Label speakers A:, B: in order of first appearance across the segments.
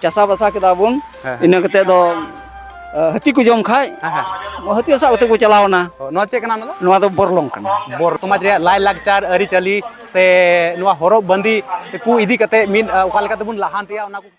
A: चासा बसा के दाबुन इना कते दो हती को जम खाय हती सा उते को चलावना
B: नो चे कना
A: नवा दो बोरलोंग कना
B: बोर समाज रे लाय लाकचार अरी चली से नवा हरो बंदी कु इदी कते मिन ओका लेका तबुन लाहानतिया ओना को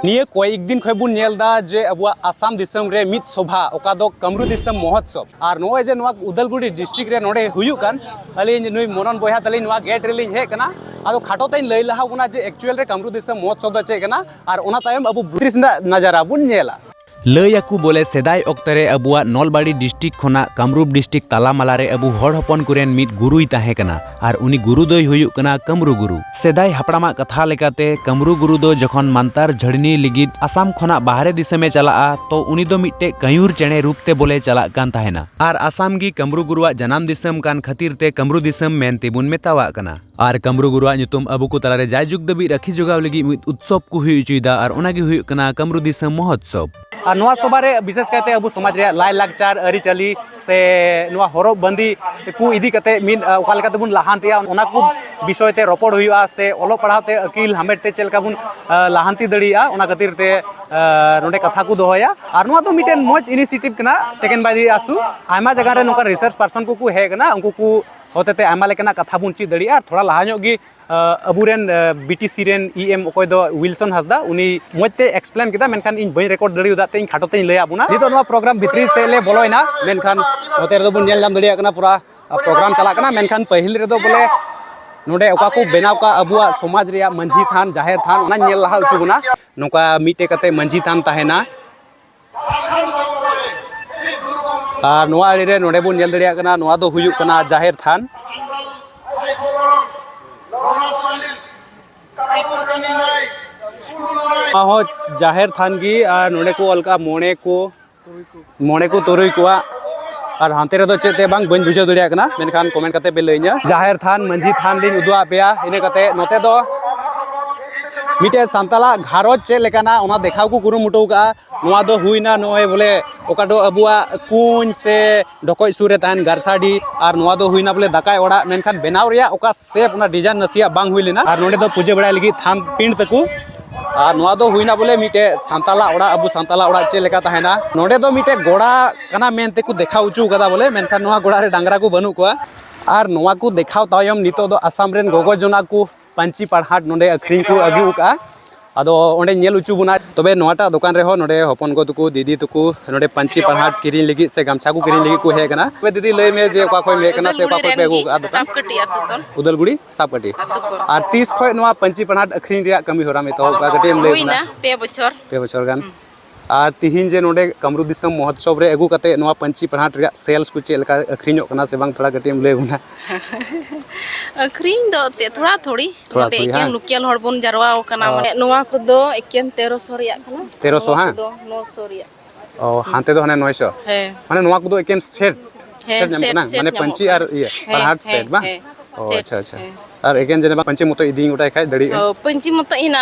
B: निये कोई एक दिन खय बुन नेलदा जे अबुआ आसाम दिसम रे मित शोभा ओका दो कमरू दिसम महोत्सव और नोय जे नवा उदलगुड़ी डिस्ट्रिक्ट रे नोडे हुयु कान अली नुई मनन बोया तली नवा गेट रे लिंग हे कना आदो खाटो तई लई लहा गुना जे एक्चुअल रे कमरू दिसम महोत्सव द चे कना और ओना तायम अबु ब्रिटिश नजारा बुन नेला लयकू बोले सेदाय अक्तरे अबुआ नलबाड़ी डिस्ट्रिक्ट खना कामरूप डिस्ट्रिक्ट तालामाला रे अबु हड़ हपन कुरेन मित गुरुई ताहे कना और उनी गुरु दोय हुयुक कना कमरू गुरु सेदाय हपड़ामा कथा लेकाते कमरू गुरु दो जखन मानतार झड़नी लिगिद आसाम खना बाहरे दिसमे चला तो उनी दो मिट्टे कयूर चेणे रूपते बोले चला कान ताहेना और आसाम गी कमरू गुरुआ जनाम दिसम कान खातिर ते कमरू दिसम मेनते बुन मेतावा कना और कमरू गुरुआ नुतुम अबु को तलारे जायजुग दबी रखी जोगाव लगी मित उत्सव को हुई चुईदा और ओनागी हुयुक कना कमरू दिसम महोत्सव और नवा सभा रे विशेष कहते अबु समाज रे लाय लाकचार अरी चली से नवा हरो बंदी को इदी कते मिन ओका लेका तबुन लाहानतिया ओना को विषय ते रोपड़ हुआ से ओलो पढ़ाते अकील हमेटते चलका बुन लाहानती दड़िया ओना खातिर ते नोडे कथा को दोहया और नवा तो मिटेन मौज इनिशिएटिव कना टेकन बाय दी आसु आयमा जगह रे नोका रिसर्च पर्सन को हे कना उनको को होते ते आयमा लेकना कथा बुन ची दड़िया थोड़ा लाहाño गी अबुरेन बीटीसी रेन ईएम ओकोय दो विल्सन हसदा उनी मजते एक्सप्लेन किदा मेनखान इन बई रेकॉर्ड दड़ी उदा ते इन खाटो ते लया बुना नितो नवा प्रोग्राम भितरी से ले बोलोयना मेनखान होते रे दो बुन नेल नाम दड़िया कना पूरा प्रोग्राम चला कना मेनखान पहिल रे दो बोले नोडे ओका को बेनाव का अबुआ समाज रिया मंझी थान जाहेर थान ओना नेल लहा उचु बुना नोका मिटे कते मंझी थान ताहेना और नोआ रे नोडे बुन नेल दड़िया कना नोआ दो हुयुक कना जाहेर थान हो जाहेर थान गी और नोडे को अलका मोणे को तुरुई कोआ और हांते रे दो चेते बांग बन बुझे दड़िया कना मेनखान कमेंट कते पे लइया जाहेर थान मंझी थान लिन उदुआ पेया इने कते नोते दो मिटे सांताला घारोज चे लेकाना ओना देखाव को कुरुमुटो का नोआ दो हुइना नोय बोले ओका दो अबुआ कुंज से डकोय सुरे तान गारसाडी और नोआ दो हुइना बोले दाकाय ओड़ा मेनखान बेनाव रिया ओका सेप ओना डिजाइन नसिया बांग हुइ लेना और नोडे दो पूजे बड़ा लगी थान पिंड तकू और नोआ दो हुइना बोले मिटे सांताला ओड़ा अबु सांताला ओड़ा चे लेका ताहेना नोडे दो मिटे गोड़ा कना मेनते को देखा उचू कदा बोले मेनखान नोआ गोड़ा रे डांगरा को बनु कोआ और नोआ को देखाव तायम नितो दो आसाम रेन गोगो जोना को पंची पढ़ाट नोडे अखरिंग को अगु का आदो ओंडे नेल उचु बुना तबे नोटा दुकान रे हो नोडे हपन को तुकु दीदी तुकु नोडे पंची पढ़ाट किरिन लगी से गमछा को किरिन लगी को हे कना तबे दीदी लय में जे ओका कोय मे कना से ओका कोय पे गु आद सापकटी आतुकन उदलगुड़ी सापकटी और 30 खय नोआ पंची पढ़ाट अखरिंग रिया कमी होरा में तो गटेम लय ना पे बछर गान और तिहिन जे नोडे कमरू दिसम महोत्सव रे अगु कते नोआ पंची पढ़ाट रिया सेल्स को चेलका अखरिंगो कना से बांग थोड़ा गटेम लय बुना
C: अखरिंग दो ते थोड़ा थोड़ी एकेन लुकियल हड़ बन जरवा कना नोआ को दो एकेन 1300 रिया कना
A: 1300 हां
C: 900 रिया
A: ओ हांते दो हने 900
C: हे
A: माने नोआ को दो एकेन सेट ना माने पंची और ये पढ़ाट सेट बा ओ अच्छा और एकेन जने पंची मतो इदी उठाय खाय दड़ी
C: पंची मतो इना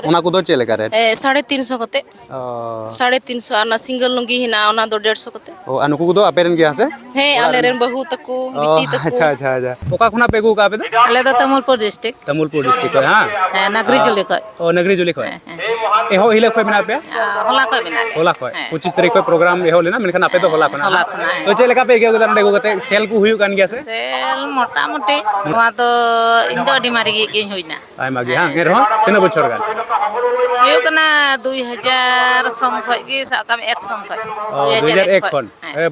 C: ओना
A: को दो चेले का रेट
C: 350 कते 350 आना सिंगल लुंगी हिना ओना दो 150 कते
A: ओ अनुकु को दो अपेरन गया से
C: हे आलेरन बहु तकु बिटी तकु
A: अच्छा ओका खुना पेगु का पे
C: आले दो तमुलपुर डिस्ट्रिक्ट
A: हां
C: नगरी जुली को
A: ओ नगरी जुली को एहो हिले खय बिना पे होला खय 25 तारीख को प्रोग्राम एहो लेना मेनखान आपे तो होला कना तो चेले का पे गेउ दन देखो कते सेल को हुयु कान गया से
C: सेल मोटा मोटी वा तो इन दो डिमारी के होइना
A: आय मागे हां ए रहो तिना बछर गान
C: यो कना 2000 संग खय की साकम 1 संग खय
A: 2001 खन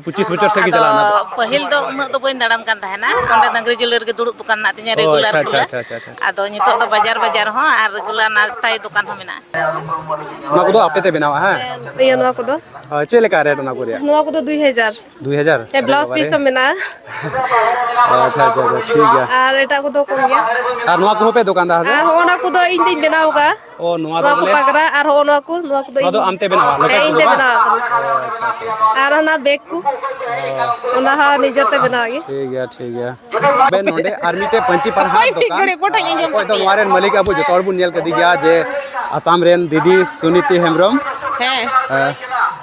A: 25 बछर से की चलाना
C: पहिल दो उन तो बइन दाड़ान कान थाना अंडे नगरी जिले रे दुड़ दुकान ना तिया रेगुलर
A: अच्छा
C: आदो नितो तो बाजार हो आर रेगुलर नास्ता दुकान हो मेना
A: ना को दो आपे ते बनावा हां
C: ये नो को दो
A: चेले का रेट ना को रिया
C: नो को दो 2000 ए ब्लाउज पीस मेना
A: अच्छा ठीक है
C: आर एटा को दो कोन गया
A: और नोआ को पे दुकान दा
C: हां होना को दो इन दिन बनाओगा
A: ओ नोआ दो ले
C: पगरा और होना को दो
A: आमते बनावा
C: इन दे बनावा आर ना बैग को ओना हा निजते बनागी
A: ठीक है बे नोंडे आर्मीते पंची पढ़ा दुकान तो नोआरेन मालिक अबु जतोर बुन नेल कदी गया जे आसाम रेन दीदी सुनीति हेमब्रम
C: ᱦᱮᱸ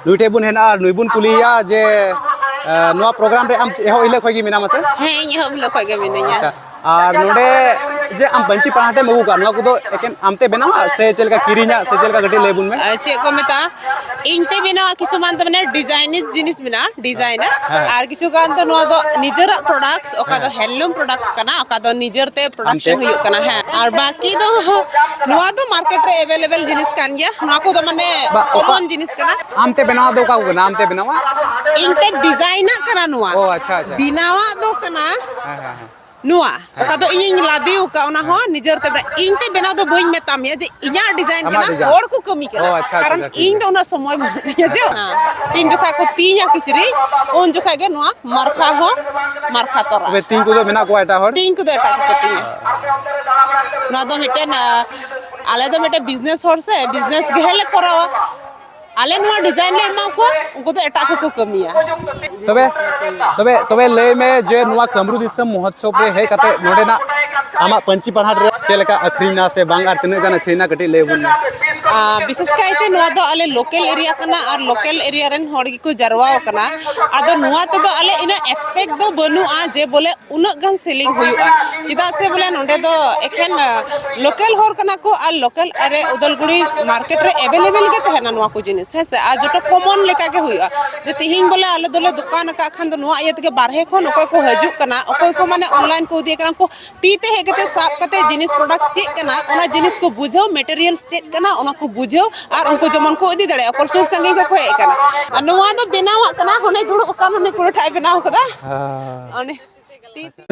B: नुई टे बुन हेना नुई बुन कुलिया जे नोआ प्रोग्राम रे आम एहो इले खय गी मेना मसे
C: ᱦᱮᱸ ᱤᱧ ᱮᱦᱚᱵ ᱦᱤᱞᱳᱜ ᱠᱷᱚᱡ ᱜᱮ ᱢᱤᱱᱟᱹᱧᱟ
B: अच्छा और नोडे जे आम पंची पहाटे मगु का नोआ को एकेन आमते बनावा से चलका किरिना से चलका गटी ले बुन में
C: ᱪᱮᱫ ᱠᱚ ᱢᱮᱛᱟᱜᱼᱟ ᱤᱧ ᱛᱮ ᱵᱮᱱᱟᱣᱟ ᱠᱤᱪᱷᱩ ᱢᱟᱱ ᱫᱚ ᱢᱟᱱᱮ ᱰᱤᱡᱟᱭᱱᱤᱡ ᱡᱤᱱᱤᱥ ᱢᱮᱱᱟᱜᱼᱟ ᱰᱤᱡᱟᱭᱱᱟর আর কিছু গান ᱫᱚ ᱱᱚᱣᱟ ᱫᱚ ᱱᱤᱡᱮᱨᱟᱜ ᱯᱨᱚᱰᱟᱠᱴᱥ ᱚᱠᱟ ᱫᱚ ᱦᱮন্ডᱞᱩᱢ ᱯᱨᱚᱰᱟᱠᱴᱥ ᱠᱟᱱᱟ ᱚᱠᱟ ᱫᱚ ᱱᱤᱡᱮᱨᱛᱮ ᱯᱨᱚᱰᱟᱠᱥᱚᱱ ᱦᱩᱭᱩᱜ ᱠᱟᱱᱟ ᱦᱮᱸ ᱟᱨ ᱵᱟᱹᱠᱤ ᱫᱚ ᱱᱚᱣᱟ ᱫᱚ ᱢᱟᱨᱠᱮᱴ ᱨᱮ अवेलेबल जिनिस ᱠᱟᱱ ᱜᱮᱭᱟ ᱱᱚᱣᱟ ᱠᱚ ᱫᱚ ᱢᱟᱱᱮ कॉमन जिनिस कना
B: आमते बनावा दो का होगा आमते बनावा
C: ᱤᱧ ᱛᱮ ᱰᱤᱡᱟᱭᱱᱟᱜ ᱠᱟᱱᱟ ᱱᱚᱣᱟ
B: ओ अच्छा अच्छा
C: ᱵᱮᱱᱟᱣᱟᱜ ᱫᱚ ᱠᱟᱱᱟ
B: हां हां
C: ᱱᱚᱣᱟ ᱚᱠᱟ ᱫᱚ ᱤᱧ ᱞᱟᱫᱮᱣ ka ᱚᱱᱟ ᱦᱚᱸ ᱱᱤᱡᱮᱨᱛᱮ ᱤᱧ ᱛᱮ ᱵᱮᱱᱟᱣ ᱫᱚ ᱵᱟᱹᱧ ᱢᱮᱛᱟ ᱢᱮᱭᱟ ᱡᱮ ᱤᱧᱟᱹᱜ ᱰᱤᱡᱟᱭᱱ ᱠᱟᱱᱟ ᱦᱚᱲ ᱠᱚ ᱠᱟᱹᱢᱤ ᱠᱟᱱᱟ ᱠᱟᱨᱚᱱ ᱤᱧ ᱫᱚ ᱚᱱᱟ ᱥᱚᱢᱚᱭ ᱵᱟᱹᱱᱩᱜ ᱛᱤᱧᱟ ᱡᱮ ᱛᱤᱱ ᱡᱚᱠᱷᱟ ᱠᱚ ᱛᱤᱧᱟ ᱠᱤᱪᱨᱤ ᱩᱱ ᱡᱚᱠᱷᱟ ᱜᱮ ᱱᱚᱣᱟ ᱢᱟᱨᱠᱷᱟ ᱦᱚᱸ ᱢᱟᱨᱠᱷᱟ ᱛᱚᱨᱟ
B: ᱛᱚᱵᱮ ᱛᱤᱧ ᱠᱚ ᱫᱚ ᱢᱮᱱᱟᱜ ᱠᱚᱣᱟ ᱮᱴᱟᱜ ᱦᱚᱲ
C: ᱛᱤᱧ ᱠᱚ ᱫᱚ ᱮᱴᱟᱜ ᱠᱚ ᱛᱤᱧᱟ ᱱᱚᱣᱟ ᱫᱚ ᱢᱤᱫᱴᱮᱱ ᱟᱞᱮ ᱫᱚ ᱢᱤᱫᱴᱮᱱ ᱵᱤᱡᱽᱱᱮᱥ ᱦᱚᱲ ᱥᱮ ᱵᱤᱡᱽᱱᱮᱥ ᱜᱮ ᱞᱮ ᱠᱚᱨᱟᱣᱟ आले नुआ डिजाइन ले एमा को उनको तो एटा को कमिया
B: तबे तबे तबे ले में जे नुआ कमरू दिसम महोत्सव रे हे कते नोडेना आमा पंची पहाड़ रे चेलका अखरीना से बांग आर तने गाना अखरीना कटी ले बुन
C: विशेष कायते नुआ दो आले लोकल एरिया कना और लोकल एरिया रेन हड़ की को जरवाओ कना आदो नुआ तो आले इना एक्सपेक्ट दो बनुआ जे बोले उना गन सेलिंग हुआ चिदा से बोले नोडे दो एखन लोकल हर कना को और लोकल अरे उदलगुड़ी मार्केट रे अवेलेबल के तहना नुआ को जिनिस है से आज जो कॉमन लेका के हुआ जे तिहिन बोले आले दोले दुकान का खान दो नुआ ये के बारहे खन ओकोय को हजु कना ओकोय को माने ऑनलाइन को दिए कना को तीते हे कते साब कते जिनिस प्रोडक्ट चेक कना ओना जिनिस को बुझो मटेरियल्स चेक कना ओना को बुझो और उनको जमन को इदी दड़े ओकर सुर संगे को हे कना और नुआ दो बनावा कना होने दुड़ ओकान होने को ठाई बनाव कदा ओने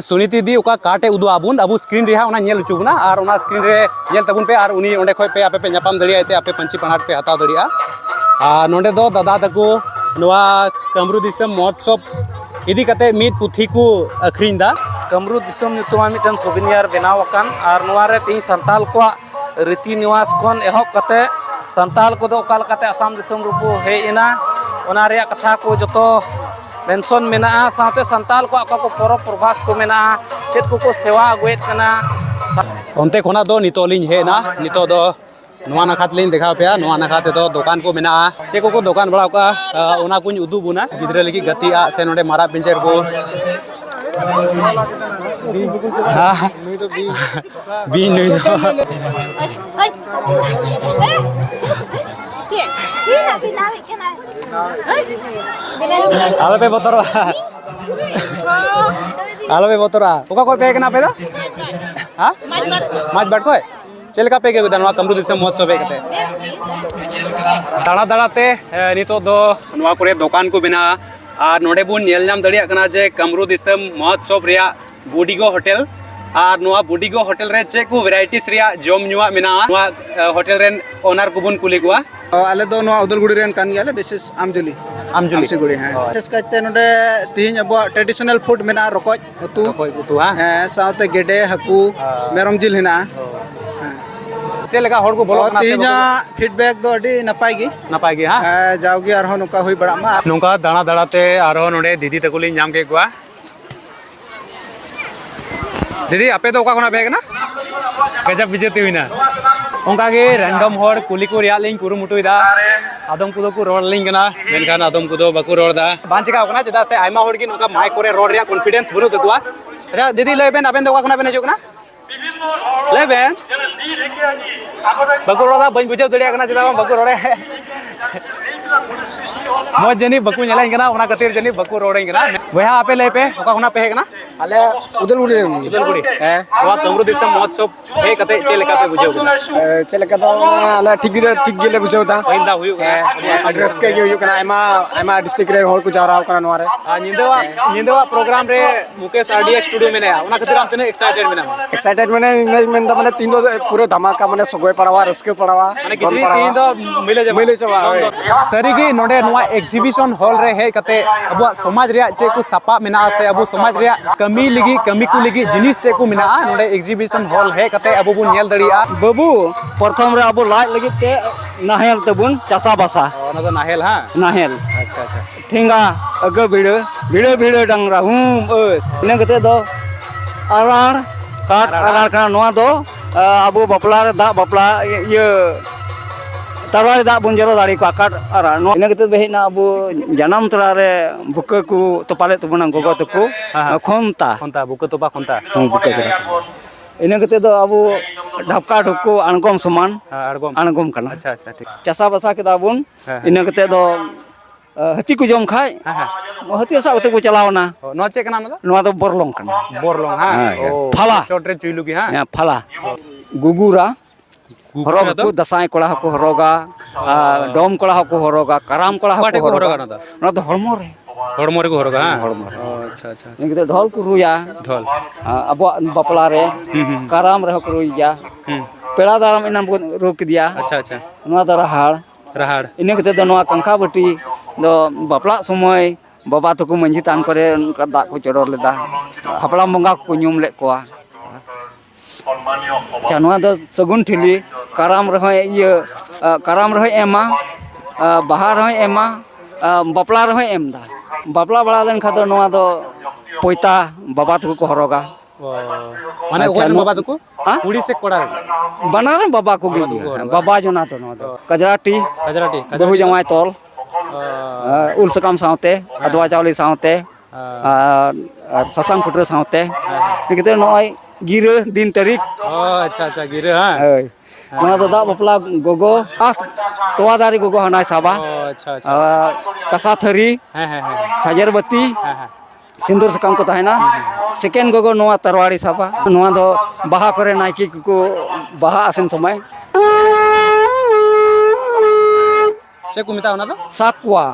B: सुनीति दी ओका काटे उदु आबुन अबु स्क्रीन रे ओना नेल चुगना और ओना स्क्रीन रे नेल तबुन पे और उनी ओंडे खय पे आपे पे न्यापाम दड़िया ते आपे पंची पहाड़ पे हताव दड़िया नोडे दो दादा तको नोआ कमरू दिसम महोत्सव इदी कते मिट पुथी को अखरीन दा
D: कमरू दिसम नितुमा मिटन सोबिनियर बनाव अकान और नोआ रे ती संताल को रीति निवास कोन एहो कते संताल को दो काल कते आसाम दिसम रुपु हे इना ओना रे कथा को जतो मेंशन मेना साथे संताल को परब प्रभास को मेना चेत को सेवा अगुएत कना
B: ओनते खोना दो नितोलिन हे ना नितो दो नोआ नाखात लिन देखा पे नोआ नाखाते तो दुकान को मेना से को दुकान बड़ा का ओना कुन उदु बुना गिदरे लगी गतिया से नोडे मारा पिंचर को बी नुई दो आलो पे बोतरो आलो पे बोतरा ओका कोई पे केना पे दा हां माज बाट कोई चलका पे के दनवा कमरू दिसम महोत्सव पे कते दाड़ा दाड़ाते नितो दो नवा करे दुकान को बिना और नोडे बुन नेल नाम दड़िया कना जे कमरू दिसम महोत्सव रिया बुडिगो होटल और नवा बुडिगो होटल रे चे को वैरायटीज रिया जोम नुआ मेना नवा होटल रेन ओनर को बुन कुली कुआ
E: आले दो नवा उदलगुड़ी रेन कान गयाले विशेष आमजुली आमसीगुड़ी है विशेष करते नोडे तिहिन अब ट्रेडिशनल फूड मेना रकोज उतु हां साउते गेडे हकू मेरम जिल हेना
B: चेलका हड़ को बोलो ना
E: तिहिना फीडबैक दो अडी नपाय गी
B: हां
E: जावगी आरो नुका हुई बड़ा मा
B: नुका दाना दाड़ाते आरो नोडे दीदी तकुली नाम के कुआ दीदी आपे तो ओका कोना बेग ना गजब बिजेती हुईना ओंका गे रैंडम हड़ कुली को रिया लिंग कुरु मुटुइदा आदम कुदो को रोड लिंग ना मेनखान आदम कुदो बाकु रोडदा बान चिका ओकना चदा से आयमा हड़ गी नुका माइक करे रोड रिया कॉन्फिडेंस बनु तकुआ अच्छा दीदी लेबेन आबेन तो ओका कोना बेन हजोकना लेबेन बाकु रोडा बन बुझाव दड़िया कना चदा बाकु रोडे मो जनी बाकु नेलाइन कना ओना कतिर जनी बाकु रोडेन कना बया आपे लेपे ओका कोना पे हे कना
E: आले उदलगुड़ी
B: हैं वा कमरू दिसम महोत्सव हे कते चेलका पे बुझाव कना
E: चेलका दो आले ठीक गिले बुझावता
B: पहिंदा हुयु
E: एड्रेस के हुयु कना आयमा डिस्ट्रिक्ट रे हड़ को जाराव कना नोआ रे
B: निंदवा प्रोग्राम रे मुकेश आरडीएक्स स्टूडियो मेने ओना कतिर हम तने एक्साइटेड
E: माने माने तीन दो पूरे धमाका माने सगोय पड़ावा रस्के पड़ावा
B: माने किचरी तीन दो मिले जावा सरीगी नोडे नोआ एग्जीबिशन हॉल रे हे कते अबुआ समाज रे चे को सापा मेना से अबु समाज रे कमी लिगी कमी को लिगी जिनिस चे को मेना नोडे एग्जीबिशन हॉल हे कते अबु बुन नेल दड़िया
D: बाबू प्रथम रे अबु लाज लगी ते नाहेल तबुन चासा बासा
B: ओना तो नाहेल हां
D: नाहेल
B: अच्छा अच्छा
D: ठेंगा अग भिड़ो डांगरा हुम अस इना कते दो आरार काट आरार का नोआ दो अबु बपला रे दा बपला ये
F: तरवारी दाग बन जरो दाड़ी को आकाट आरा इन हेना अब जनाम तोड़ा रे बुका को तोपाले तबना गोगो तको खोंता
A: खोंता बुका तोपा खोंता
F: इन अब ढपका ढुको अणगम समान अणगम करना
A: अच्छा अच्छा ठीक
F: चासा बसा के दाबुन इन हती को जम खाय हती सा उते को चलावना
A: नो चे कना
F: नवा दो बोरलोंग करना
A: बोरलोंग हां
F: फला
A: चोटरे चुइलु की हां
F: फला गुगुरा हरोग को दसाई कोड़ा को हरोगा डोम कोड़ा को हरोगा कराम कोड़ा को हरोगा ना तो हरमो रे
A: को हरोगा हां अच्छा अच्छा
F: निके ढोल को रुया
A: ढोल
F: अब बपला रे कराम रे को रुया पेड़ा दाराम इनाम रोक दिया
A: अच्छा अच्छा
F: नवा द रहाड़ इन कते नवा कंखा बटी दो बपला समय बाबा तको मंझी तान करे उनका दाग को चढ़ोर लेदा हपलाम बंगा को ᱧᱩᱢ ले कोआ चनवा दो सगुन ठिली कराम रहे एमा बाहर रहे एमा बपला रहे एमदा बपला बड़ा लेन खा दो नवा दो पोइता बाबा तको को हरोगा
A: माने ओन बाबा तको कुड़ी से कोड़ा
F: बना रे बाबा को गे बाबा जोना तो नवा दो कजराटी बहु जमाय तोल उल सकाम सावते अदवा चावली सावते ससांग फुटर सावते निकते नय गिरे दिन तारीख
A: अच्छा अच्छा गिरे हां
F: नवा दो दा बपला गोगो तोवा दारी गोगो हनाय साबा
A: अच्छा अच्छा
F: कसा थरी
A: हां हां
F: साजरबती सिंदूर सकाम को ताहेना सेकेंड गोगो नवा तरवाड़ी साबा नवा दो बाहा करे नायकी को बाहा आसेन समय
A: से को मिता ओना दो
F: साकवा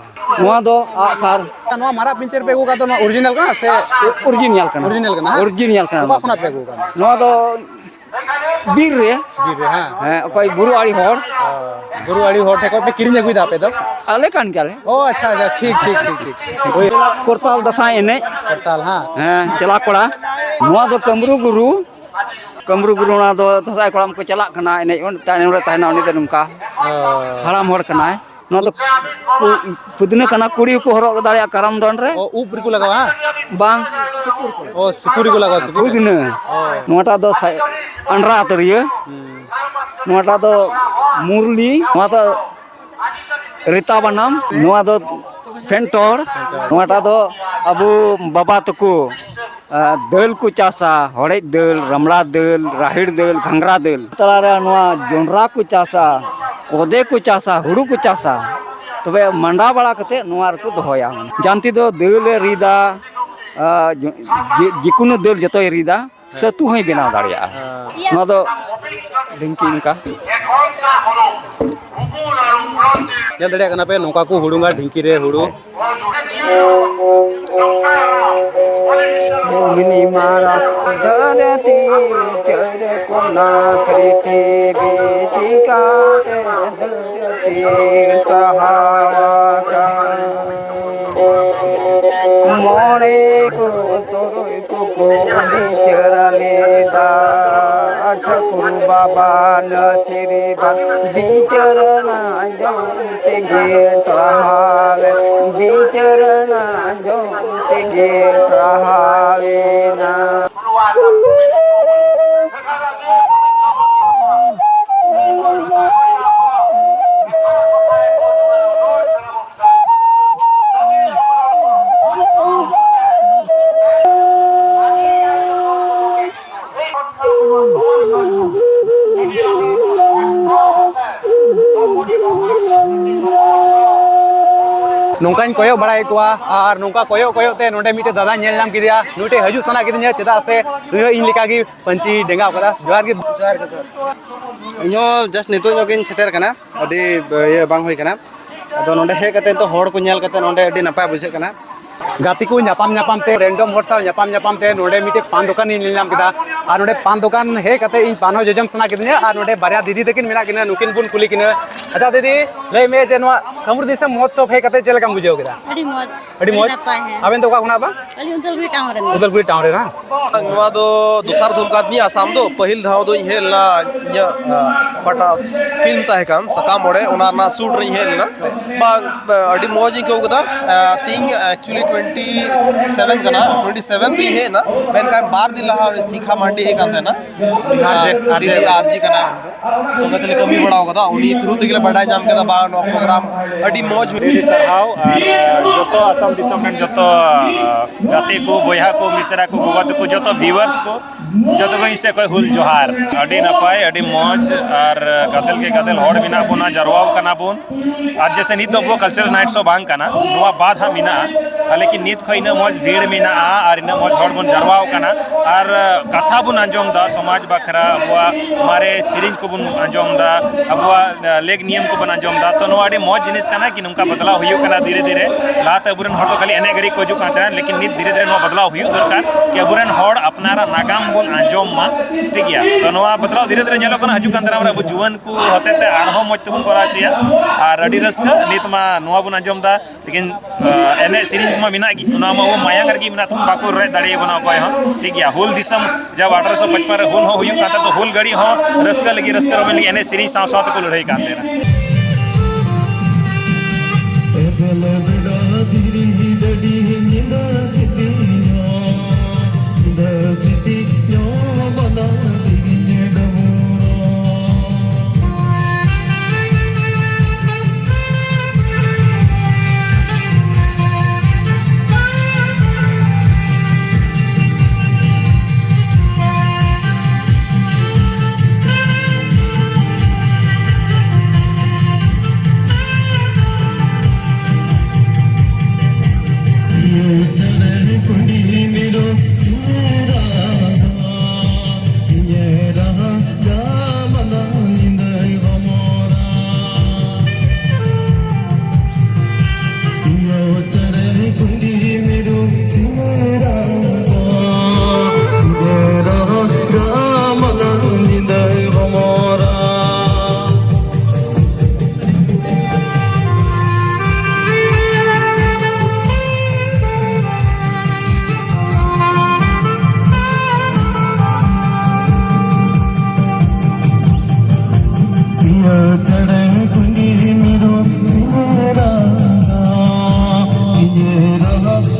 F: नवा दो आ सार
A: नवा मारा पिंचर पे गोगा तो ओरिजिनल का से
F: ओरिजिनल का
A: बा खना पे गोगा
F: नवा दो बीर रे हां कोई बुरु आड़ी होर ठेको पे किरिन गुई दापे दो आले कान क्या ले
A: ओ अच्छा अच्छा ठीक
F: ओई करताल दसाई एने
A: करताल हां
F: चला कोड़ा नवा दो कमरू गुरु ना दो दसाई कोड़ाम को चला कना एने ताने रे ताना उनी दे नुका हराम होर कना नवा दो पुदने कना कुड़ी को हरो दाड़िया करम दन रे
A: ओ ऊपर को लगावा
F: बांग
A: सुपुरी को लगावा
F: पुदने नोटा दो अंडरा तरिया नोटा दो मुरली नवा दो रिता बनाम नवा दो फेंटोर नोटा दो अबु बाबा तको दल को चासा हड़े दल रमड़ा दल राहिड़ दल घंगरा दल तलारे नवा जोंडरा को चासा कोदे को चासा हुड़ू को चासा तबे मंडा बड़ा कते नवा को दोया जानती दो दल रिदा जिकुनो दल जतोय रिदा सतु हई बेना दाड़िया नवा दो ढिंकी इनका
A: जल दड़िया कना पे नोका को हुड़ूंगा ढिंकी रे हुड़ू
F: मिनी मारा धरती चर कोना कृति बीजिका धरती कहावा का मोरे को तोरे को चरा लेदा अठकुर बाबा नसिरी बा बिचरना जमते गेट हावे बिचरना जमते गेट हावे ना
A: नौकान कोयो बड़ा कोआ और नौका कोयो ते नोडे मिटे दादा नेल नाम किदिया नुटे हजू सना किदिया चेदा से इन लेका की पंची डेंगा कदा जोहार की
E: इनो जस्ट नितो जोगिन सेटर कना अडी ये बांग होई कना अदो नोडे हे कते तो होड़ को नेल कते नोडे अडी नपाय बुझे कना
A: गाती को नापाम ते रेंडम होड़ सा नापाम ते नोडे मिटे पान दुकान इन नाम किदा और नोडे पान दुकान हे कते इन पानो जजम सना किदिया और नोडे बारिया दीदी तकिन मिना किना नुकिन बुन कुली किना अच्छा दीदी लय मे जे नवा कमर दिसम महोत्सव हे कते चेलका बुझेओ किदा अडी मोज आबेन तो का गुना बा
G: अली
A: उदलगुड़ी टाउन रे ना
H: नवा दो दुसार धुम कादनी आसाम दो पहिल धाव दो हेलना पटा फिल्म ताहे कान सकाम ओडे ओना ना शूट रही हेलना बा अडी मोज को गदा थिंग एक्चुअली 27 कना 27 ही है ना मैंने कहा बार दिन लहा सीखा मांडी मांडी हे कान ना दीदी आरजी कना संगत ले कमी बड़ा होगा उनी थ्रू तक बड़ा जाम के बा नो प्रोग्राम अडी मौज
G: सरहाव और जो आसाम दिसम जो गाते को बोया को मिसरा को गोगत को जो व्यूअर्स को जो से कोई हुल जोहार अडी नपाय अडी मौज और गदल के गदल हड़ बिना बुना जरवाव कना बुन आज जैसे नित वो कल्चरल नाइट शो बांग कना नुआ बाद हम मिना लेकिन नित खो इन मौज भीड़ मिना और इन मौज हड़ बुन जरवाव कना और कथा बुन अंजम दा समाज बखरा अबुआ हमारे सीरीज को बुन अंजम दा अबुआ लेग नियम को बन अंजम दा तो नुआ अडी मौज जिनिस कना कि नुका बदलाव हुई कना धीरे धीरे लाते अबुरन हड़ तो खाली एने गरी को जो कांतरा लेकिन नित धीरे धीरे नुआ बदलाव हुई दरकार कि अबुरन हड़ अपनारा नागाम बुन अंजम मा ठीक गया तो नुआ बदलाव धीरे धीरे नेलो कना हजु कांतरा अब जुवन को होतेते आरहो मौज तबुन करा चिया और अडी रस्का नित मा नुआ बुन अंजम दा लेकिन एने सीरीज मा मिना गी नुआ मा वो माया करके मिना तुम बाको रे दाड़े बना कोय हो ठीक गया हुल दिसम जब 1855 हुल हो हुई कांतर तो हुल गड़ी हो रस्का लगी रस्का रोमेन एने सीरीज साथ साथ को लड़ाई कांते ना
I: Sinyera